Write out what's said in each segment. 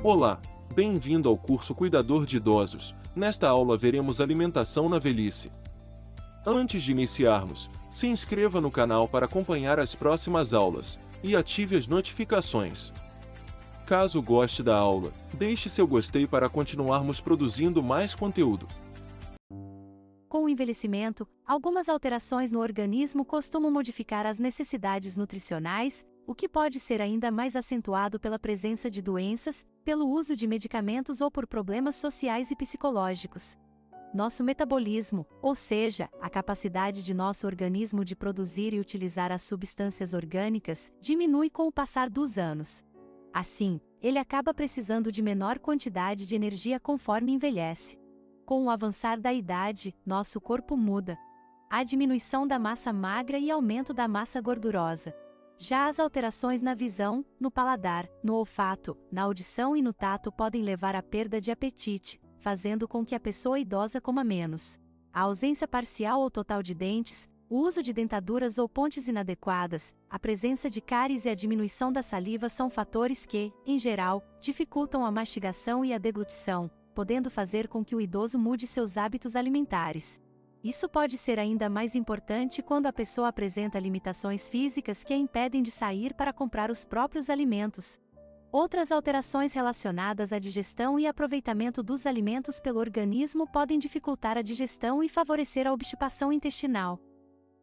Olá, bem-vindo ao curso Cuidador de Idosos. Nesta aula veremos alimentação na velhice. Antes de iniciarmos, se inscreva no canal para acompanhar as próximas aulas e ative as notificações. Caso goste da aula, deixe seu gostei para continuarmos produzindo mais conteúdo. Com o envelhecimento, algumas alterações no organismo costumam modificar as necessidades nutricionais, o que pode ser ainda mais acentuado pela presença de doenças, pelo uso de medicamentos ou por problemas sociais e psicológicos. Nosso metabolismo, ou seja, a capacidade de nosso organismo de produzir e utilizar as substâncias orgânicas, diminui com o passar dos anos. Assim, ele acaba precisando de menor quantidade de energia conforme envelhece. Com o avançar da idade, nosso corpo muda. Há diminuição da massa magra e aumento da massa gordurosa. Já as alterações na visão, no paladar, no olfato, na audição e no tato podem levar à perda de apetite, fazendo com que a pessoa idosa coma menos. A ausência parcial ou total de dentes, o uso de dentaduras ou pontes inadequadas, a presença de cáries e a diminuição da saliva são fatores que, em geral, dificultam a mastigação e a deglutição, podendo fazer com que o idoso mude seus hábitos alimentares. Isso pode ser ainda mais importante quando a pessoa apresenta limitações físicas que a impedem de sair para comprar os próprios alimentos. Outras alterações relacionadas à digestão e aproveitamento dos alimentos pelo organismo podem dificultar a digestão e favorecer a obstipação intestinal.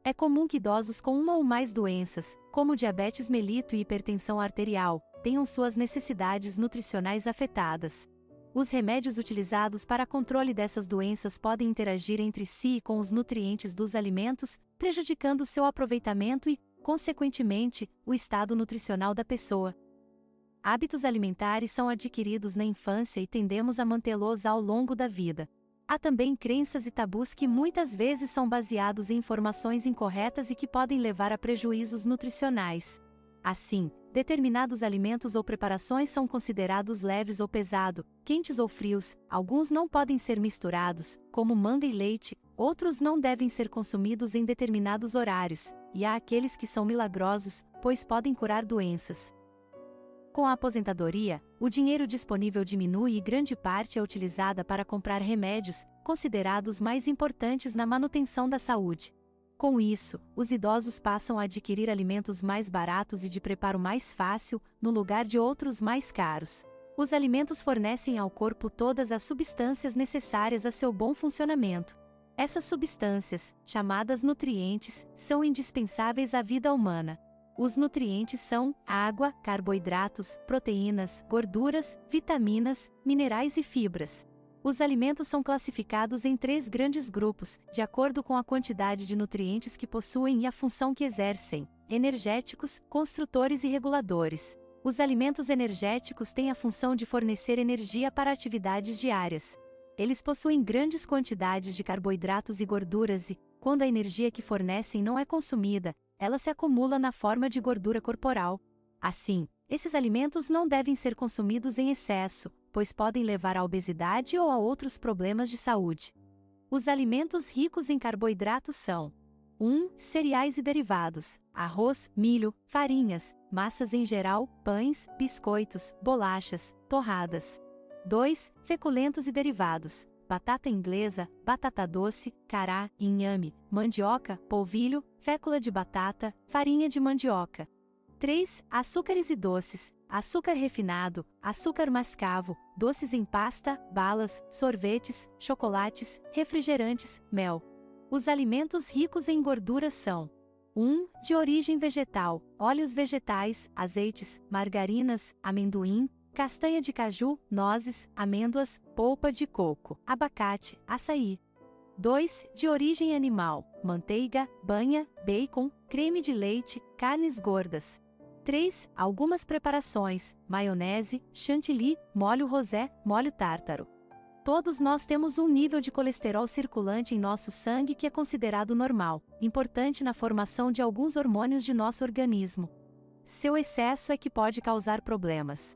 É comum que idosos com uma ou mais doenças, como diabetes mellitus e hipertensão arterial, tenham suas necessidades nutricionais afetadas. Os remédios utilizados para controle dessas doenças podem interagir entre si e com os nutrientes dos alimentos, prejudicando seu aproveitamento e, consequentemente, o estado nutricional da pessoa. Hábitos alimentares são adquiridos na infância e tendemos a mantê-los ao longo da vida. Há também crenças e tabus que muitas vezes são baseados em informações incorretas e que podem levar a prejuízos nutricionais. Assim, determinados alimentos ou preparações são considerados leves ou pesado, quentes ou frios, alguns não podem ser misturados, como manga e leite, outros não devem ser consumidos em determinados horários, e há aqueles que são milagrosos, pois podem curar doenças. Com a aposentadoria, o dinheiro disponível diminui e grande parte é utilizada para comprar remédios, considerados mais importantes na manutenção da saúde. Com isso, os idosos passam a adquirir alimentos mais baratos e de preparo mais fácil, no lugar de outros mais caros. Os alimentos fornecem ao corpo todas as substâncias necessárias a seu bom funcionamento. Essas substâncias, chamadas nutrientes, são indispensáveis à vida humana. Os nutrientes são água, carboidratos, proteínas, gorduras, vitaminas, minerais e fibras. Os alimentos são classificados em 3 grandes grupos, de acordo com a quantidade de nutrientes que possuem e a função que exercem: energéticos, construtores e reguladores. Os alimentos energéticos têm a função de fornecer energia para atividades diárias. Eles possuem grandes quantidades de carboidratos e gorduras e, quando a energia que fornecem não é consumida, ela se acumula na forma de gordura corporal. Assim, esses alimentos não devem ser consumidos em excesso, pois podem levar à obesidade ou a outros problemas de saúde. Os alimentos ricos em carboidratos são: 1. Cereais e derivados: arroz, milho, farinhas, massas em geral, pães, biscoitos, bolachas, torradas. 2. Feculentos e derivados: batata inglesa, batata doce, cará, inhame, mandioca, polvilho, fécula de batata, farinha de mandioca. 3. Açúcares e doces: açúcar refinado, açúcar mascavo, doces em pasta, balas, sorvetes, chocolates, refrigerantes, mel. Os alimentos ricos em gorduras são: 1. De origem vegetal: óleos vegetais, azeites, margarinas, amendoim, castanha de caju, nozes, amêndoas, polpa de coco, abacate, açaí. 2. De origem animal: manteiga, banha, bacon, creme de leite, carnes gordas. 3. Algumas preparações: maionese, chantilly, molho rosé, molho tártaro. Todos nós temos um nível de colesterol circulante em nosso sangue que é considerado normal, importante na formação de alguns hormônios de nosso organismo. Seu excesso é que pode causar problemas.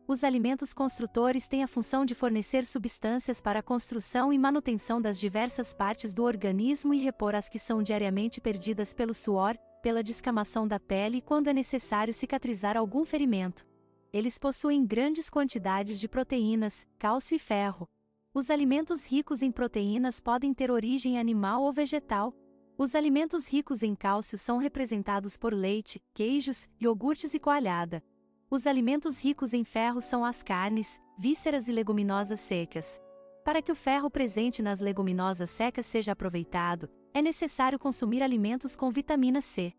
Os alimentos construtores têm a função de fornecer substâncias para a construção e manutenção das diversas partes do organismo e repor as que são diariamente perdidas pelo suor, pela descamação da pele e quando é necessário cicatrizar algum ferimento. Eles possuem grandes quantidades de proteínas, cálcio e ferro. Os alimentos ricos em proteínas podem ter origem animal ou vegetal. Os alimentos ricos em cálcio são representados por leite, queijos, iogurtes e coalhada. Os alimentos ricos em ferro são as carnes, vísceras e leguminosas secas. Para que o ferro presente nas leguminosas secas seja aproveitado, é necessário consumir alimentos com vitamina C.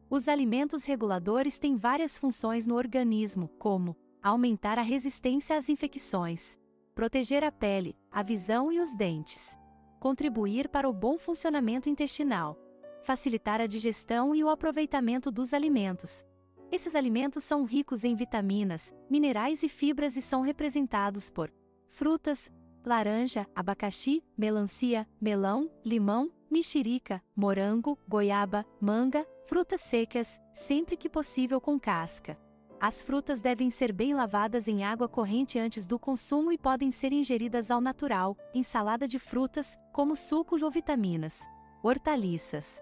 Os alimentos reguladores têm várias funções no organismo, como aumentar a resistência às infecções, proteger a pele, a visão e os dentes, contribuir para o bom funcionamento intestinal, facilitar a digestão e o aproveitamento dos alimentos. Esses alimentos são ricos em vitaminas, minerais e fibras e são representados por frutas, laranja, abacaxi, melancia, melão, limão, mexerica, morango, goiaba, manga, frutas secas, sempre que possível com casca. As frutas devem ser bem lavadas em água corrente antes do consumo e podem ser ingeridas ao natural, em salada de frutas, como sucos ou vitaminas. Hortaliças.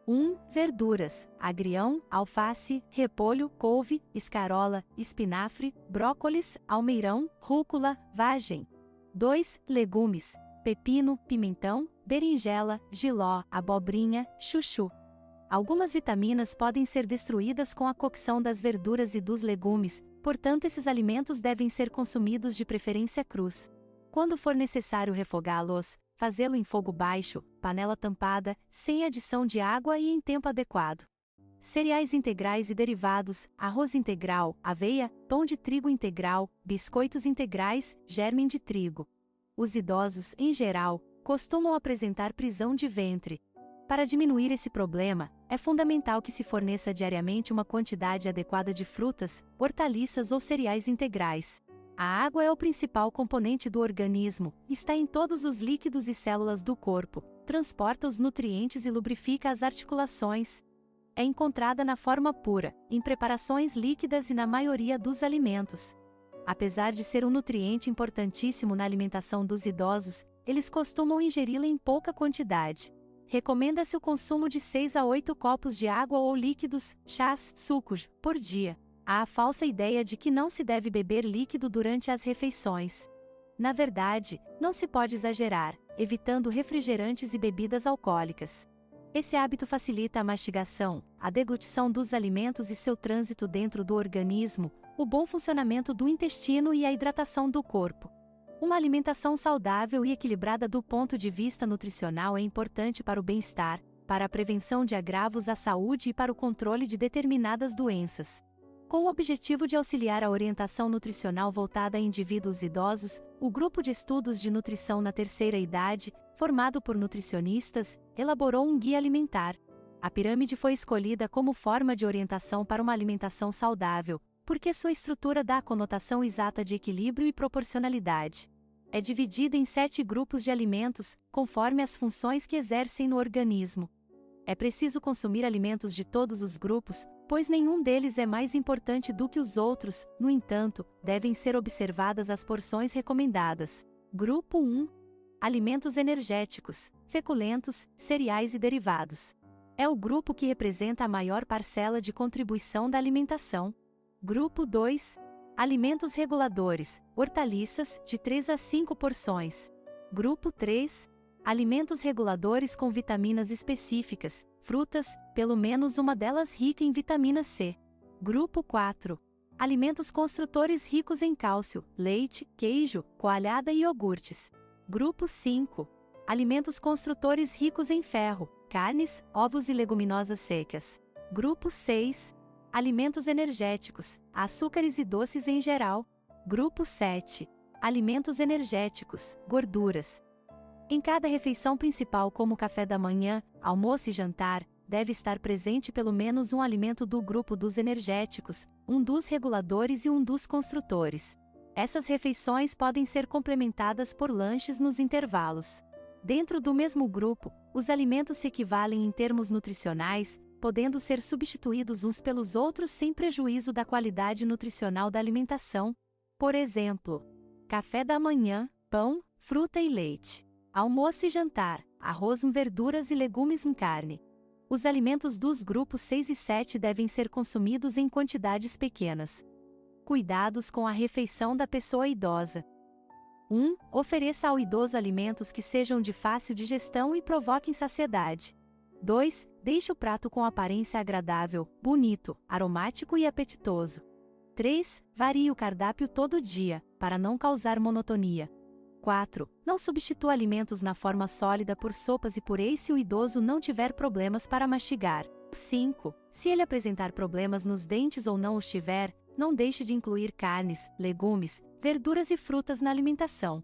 1. Verduras: agrião, alface, repolho, couve, escarola, espinafre, brócolis, almeirão, rúcula, vagem. 2. Legumes: pepino, pimentão, berinjela, jiló, abobrinha, chuchu. Algumas vitaminas podem ser destruídas com a cocção das verduras e dos legumes, portanto esses alimentos devem ser consumidos de preferência crus. Quando for necessário refogá-los, fazê-lo em fogo baixo, panela tampada, sem adição de água e em tempo adequado. Cereais integrais e derivados: arroz integral, aveia, pão de trigo integral, biscoitos integrais, germe de trigo. Os idosos, em geral, costumam apresentar prisão de ventre. Para diminuir esse problema, é fundamental que se forneça diariamente uma quantidade adequada de frutas, hortaliças ou cereais integrais. A água é o principal componente do organismo, está em todos os líquidos e células do corpo, transporta os nutrientes e lubrifica as articulações. É encontrada na forma pura, em preparações líquidas e na maioria dos alimentos. Apesar de ser um nutriente importantíssimo na alimentação dos idosos, eles costumam ingeri-la em pouca quantidade. Recomenda-se o consumo de 6 a 8 copos de água ou líquidos, chás, sucos, por dia. Há a falsa ideia de que não se deve beber líquido durante as refeições. Na verdade, não se pode exagerar, evitando refrigerantes e bebidas alcoólicas. Esse hábito facilita a mastigação, a deglutição dos alimentos e seu trânsito dentro do organismo, o bom funcionamento do intestino e a hidratação do corpo. Uma alimentação saudável e equilibrada do ponto de vista nutricional é importante para o bem-estar, para a prevenção de agravos à saúde e para o controle de determinadas doenças. Com o objetivo de auxiliar a orientação nutricional voltada a indivíduos idosos, o Grupo de Estudos de Nutrição na Terceira Idade, formado por nutricionistas, elaborou um guia alimentar. A pirâmide foi escolhida como forma de orientação para uma alimentação saudável, porque sua estrutura dá a conotação exata de equilíbrio e proporcionalidade. É dividida em 7 grupos de alimentos, conforme as funções que exercem no organismo. É preciso consumir alimentos de todos os grupos, pois nenhum deles é mais importante do que os outros, no entanto, devem ser observadas as porções recomendadas. Grupo 1. Alimentos energéticos, feculentos, cereais e derivados. É o grupo que representa a maior parcela de contribuição da alimentação. Grupo 2. Alimentos reguladores, hortaliças, de 3 a 5 porções. Grupo 3. Alimentos reguladores com vitaminas específicas, frutas, pelo menos uma delas rica em vitamina C. Grupo 4. Alimentos construtores ricos em cálcio, leite, queijo, coalhada e iogurtes. Grupo 5. Alimentos construtores ricos em ferro, carnes, ovos e leguminosas secas. Grupo 6. Alimentos energéticos, açúcares e doces em geral. Grupo 7. Alimentos energéticos, gorduras. Em cada refeição principal, como café da manhã, almoço e jantar, deve estar presente pelo menos um alimento do grupo dos energéticos, um dos reguladores e um dos construtores. Essas refeições podem ser complementadas por lanches nos intervalos. Dentro do mesmo grupo, os alimentos se equivalem em termos nutricionais, podendo ser substituídos uns pelos outros sem prejuízo da qualidade nutricional da alimentação. Por exemplo, café da manhã, pão, fruta e leite. Almoço e jantar, arroz, verduras e legumes, carne. Os alimentos dos grupos 6 e 7 devem ser consumidos em quantidades pequenas. Cuidados com a refeição da pessoa idosa. 1. Ofereça ao idoso alimentos que sejam de fácil digestão e provoquem saciedade. 2. Deixe o prato com aparência agradável, bonito, aromático e apetitoso. 3. Varie o cardápio todo dia, para não causar monotonia. 4. Não substitua alimentos na forma sólida por sopas e purês se o idoso não tiver problemas para mastigar. 5. Se ele apresentar problemas nos dentes ou não os tiver, não deixe de incluir carnes, legumes, verduras e frutas na alimentação.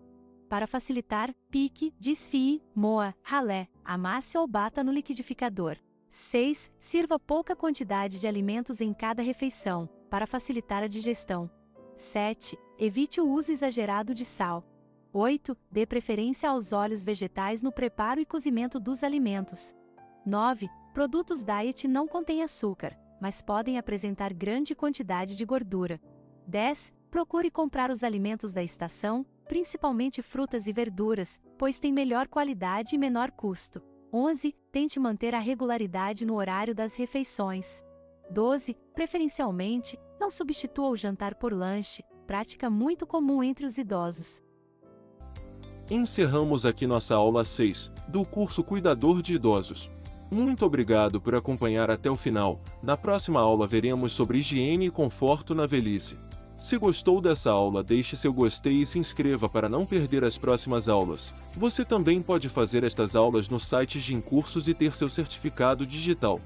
Para facilitar, pique, desfie, moa, ralé, amasse ou bata no liquidificador. 6. Sirva pouca quantidade de alimentos em cada refeição, para facilitar a digestão. 7. Evite o uso exagerado de sal. 8. Dê preferência aos óleos vegetais no preparo e cozimento dos alimentos. 9. Produtos diet não contêm açúcar, mas podem apresentar grande quantidade de gordura. 10. Procure comprar os alimentos da estação, principalmente frutas e verduras, pois têm melhor qualidade e menor custo. 11. Tente manter a regularidade no horário das refeições. 12. Preferencialmente, não substitua o jantar por lanche, prática muito comum entre os idosos. Encerramos aqui nossa aula 6, do curso Cuidador de Idosos. Muito obrigado por acompanhar até o final. Na próxima aula veremos sobre higiene e conforto na velhice. Se gostou dessa aula, deixe seu gostei e se inscreva para não perder as próximas aulas. Você também pode fazer estas aulas no site Gym Cursos e ter seu certificado digital.